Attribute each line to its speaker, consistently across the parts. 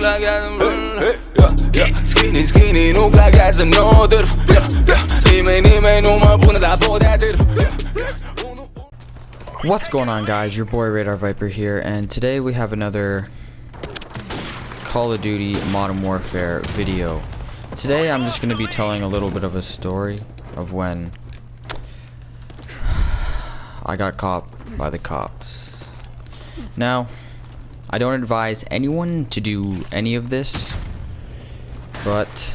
Speaker 1: like Skinny, skinny, nog like as een noder. Niet mee, no maar boenen daar voor dat durf.
Speaker 2: What's going on, guys? Your boy Radar Viper here, and today we have another Call of Duty Modern Warfare video. Today I'm just going to be telling a little bit of a story of when I got caught by the cops. Now, I don't advise anyone to do any of this, but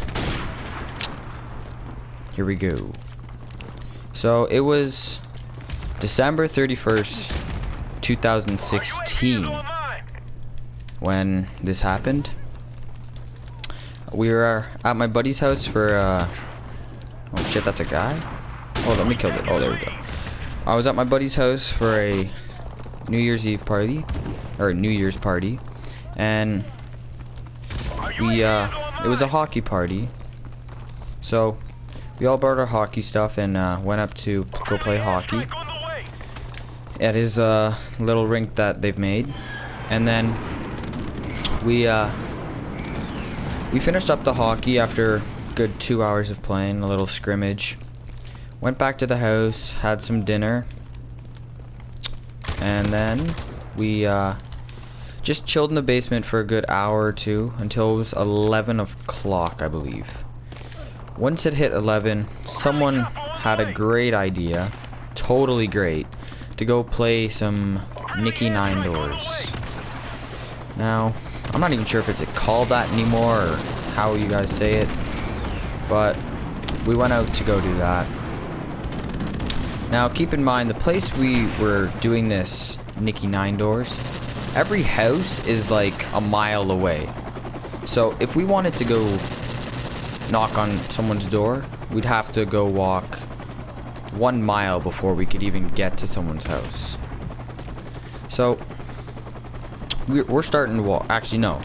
Speaker 2: here we go. So it was December 31st, 2016 when this happened. We were at my buddy's house for oh shit, that's a guy? Oh, let me kill it. Oh, there we go. I was at my buddy's house for a New Year's Eve party, or New Year's party, and we it was a hockey party. So we all brought our hockey stuff and went up to go play hockey at his little rink that they've made. And then we finished up the hockey after a good 2 hours of playing, a little scrimmage. Went back to the house, had some dinner, and then we just chilled in the basement for a good hour or two until it was 11 o'clock, I believe. Once it hit 11, someone had a great idea, totally great, to go play some Nicky Nine Doors. Now, I'm not even sure if it's called that anymore or how you guys say it, but we went out to go do that. Now, keep in mind, the place we were doing this Nicky Nine Doors, every house is like a mile away. So if we wanted to go knock on someone's door, we'd have to go walk 1 mile before we could even get to someone's house. So we're starting to walk. Actually, no.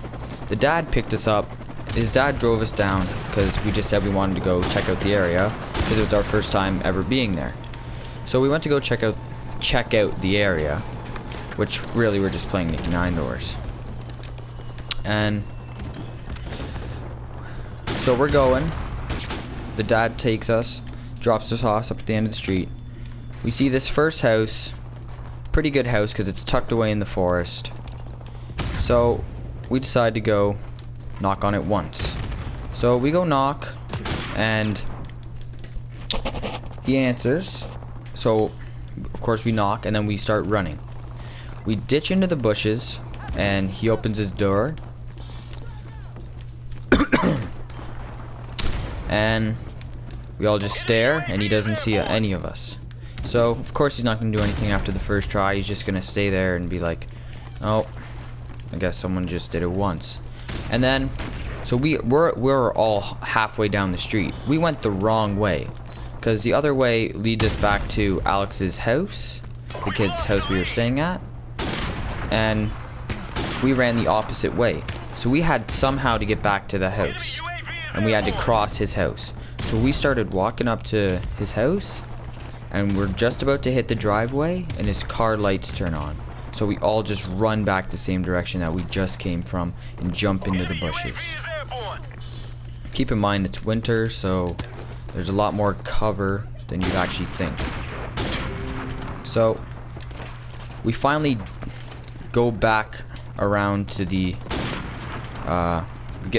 Speaker 2: The dad picked us up. His dad drove us down because we just said we wanted to go check out the area because it was our first time ever being there. So we went to go check out the area, which really we're just playing Nicky Nine Doors. And so we're going. The dad takes us, drops us off up at the end of the street. We see this first house, pretty good house because it's tucked away in the forest. So we decide to go knock on it once. So we go knock, and he answers. So of course we knock, and then we start running. We ditch into the bushes, and he opens his door. And we all just stare, and he doesn't see any of us. So of course he's not going to do anything after the first try. He's just going to stay there and be like, oh, I guess someone just did it once. And then so we're all halfway down the street. We went the wrong way because the other way leads us back to Alex's house, the kid's house we were staying at, and we ran the opposite way. So we had somehow to get back to the house, and we had to cross his house. So we started walking up to his house, and we're just about to hit the driveway, and his car lights turn on. So we all just run back the same direction that we just came from and jump into the bushes. Keep in mind it's winter, so there's a lot more cover than you'd actually think. So we finally go back around to the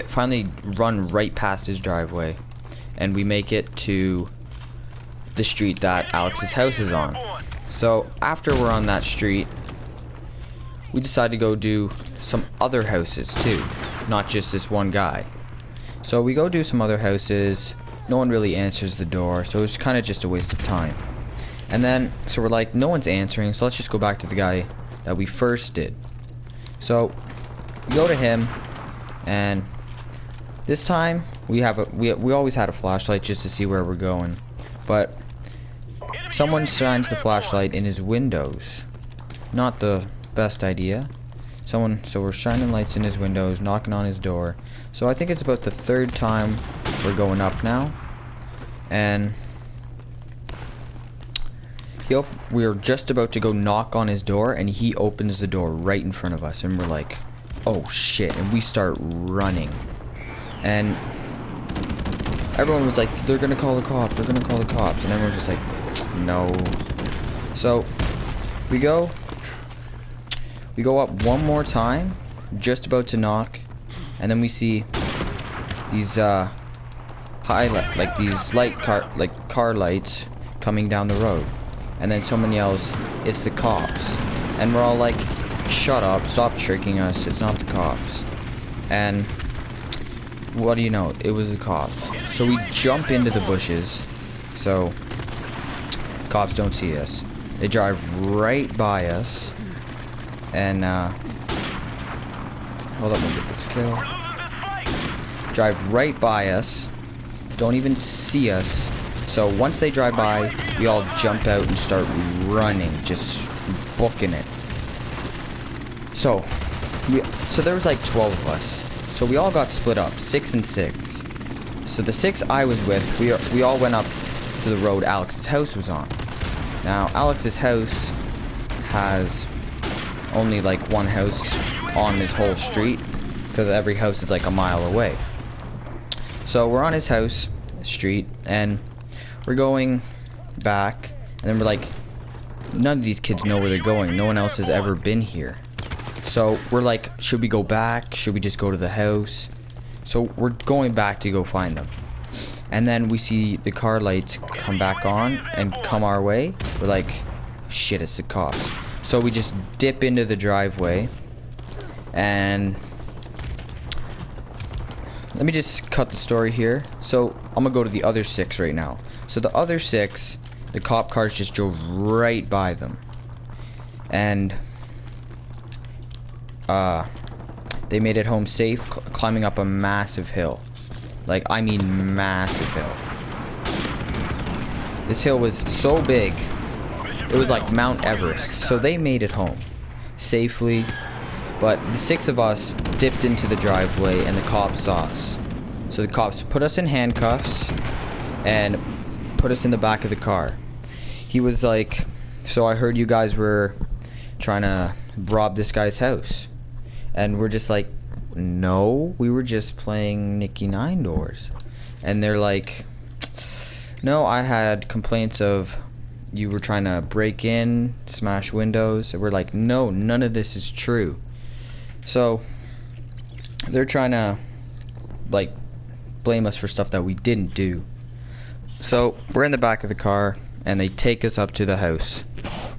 Speaker 2: finally run right past his driveway, and we make it to the street that Alex's house is on. So after we're on that street, we decide to go do some other houses too, not just this one guy. So we go do some other houses. No one really answers the door, so it's kind of just a waste of time. And then so we're like, no one's answering, so let's just go back to the guy that we first did. So we go to him, and this time we always had a flashlight just to see where we're going, but someone shines the flashlight in his windows. Not the best idea. So we're shining lights in his windows, knocking on his door. So I think it's about the third time we're going up now, and we were just about to go knock on his door, and he opens the door right in front of us, and we're like, oh shit, and we start running. And everyone was like, they're gonna call the cops, they're gonna call the cops. And everyone's just like, no. So we go up one more time, just about to knock, and then we see these car lights coming down the road. And then someone yells, it's the cops. And we're all like, shut up, stop tricking us, it's not the cops. And what do you know, it was the cops. So we jump into the bushes, so cops don't see us. They drive right by us. And hold up, let me get this kill. Drive right by us, don't even see us. So once they drive by, we all jump out and start running, just booking it. So there was like 12 of us. So we all got split up, 6 and 6. So the 6 I was with, we all went up to the road Alex's house was on. Now Alex's house has only like one house on his whole street, because every house is like a mile away. So we're on his house street, and we're going back, and then we're like, none of these kids know where they're going. No one else has ever been here. So we're like, should we go back? Should we just go to the house? So we're going back to go find them. And then we see the car lights come back on and come our way. We're like, shit, it's the cops. So we just dip into the driveway, and let me just cut the story here. So I'm gonna go to the other 6 right now. So the other 6, the cop cars just drove right by them, and they made it home safe, climbing up a massive hill. Like, I mean massive hill. This hill was so big, it was like Mount Everest. So they made it home safely, but the 6 of us dipped into the driveway and the cops saw us. So the cops put us in handcuffs and put us in the back of the car. He was like, so I heard you guys were trying to rob this guy's house. And we're just like, no, we were just playing Nicky Nine Doors. And they're like, no, I had complaints of you were trying to break in, smash windows. And we're like, no, none of this is true. So they're trying to like blame us for stuff that we didn't do. So we're in the back of the car, and they take us up to the house,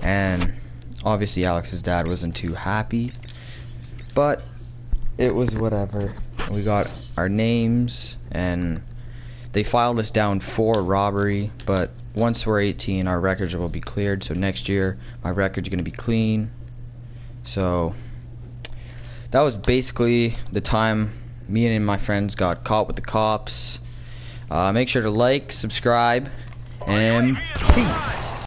Speaker 2: and obviously Alex's dad wasn't too happy, but it was whatever. We got our names, and they filed us down for robbery, but once we're 18 our records will be cleared. So next year my record's gonna be clean. So that was basically the time me and my friends got caught with the cops. Make sure to like, subscribe, and peace.